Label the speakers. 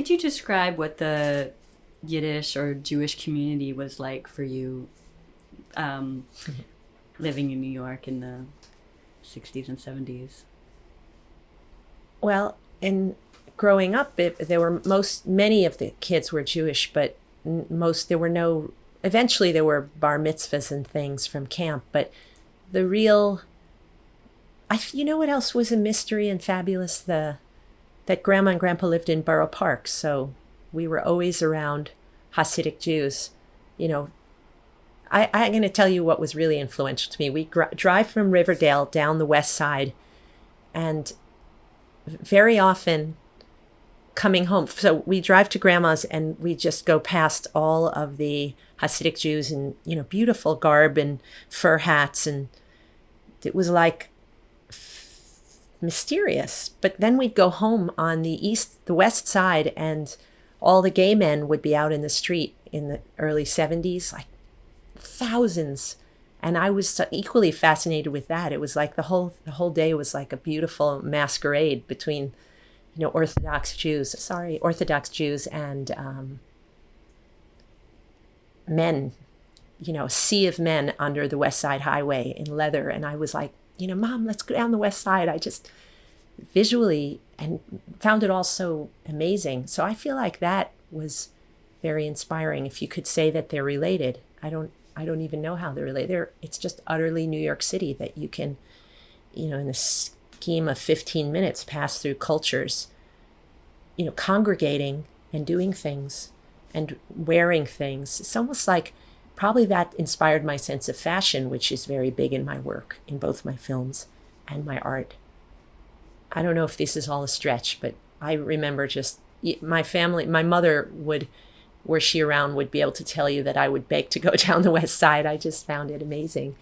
Speaker 1: Could you describe what the Yiddish or Jewish community was like for you, um, living in New York in the 60s and 70s?
Speaker 2: Well, in growing up, there were many of the kids were Jewish, but there were no. Eventually, there were bar mitzvahs and things from camp, but the real. You know what else was a mystery and fabulous? That Grandma and Grandpa lived in Borough Park, so we were always around Hasidic Jews. You know, I'm going to tell you what was really influential to me. We drive from Riverdale down the west side, and very often coming home. So we drive to Grandma's and we just go past all of the Hasidic Jews in, beautiful garb and fur hats. And it was like mysterious. But then we'd go home on the west side, and all the gay men would be out in the street in the early 70s, like thousands. And I was equally fascinated with that. It was like the whole day was like a beautiful masquerade between, Orthodox Jews and men, a sea of men under the West Side Highway in leather. And I was like, Mom, let's go down the West Side. I just visually and found it all so amazing. So I feel like that was very inspiring. If you could say that they're related, I don't even know how they're related. It's just utterly New York City that you can, in a scheme of 15 minutes, pass through cultures, congregating and doing things and wearing things. It's almost like probably that inspired my sense of fashion, which is very big in my work, in both my films and my art. I don't know if this is all a stretch, but I remember just my family, my mother would, were she around, would be able to tell you that I would beg to go down the West Side. I just found it amazing.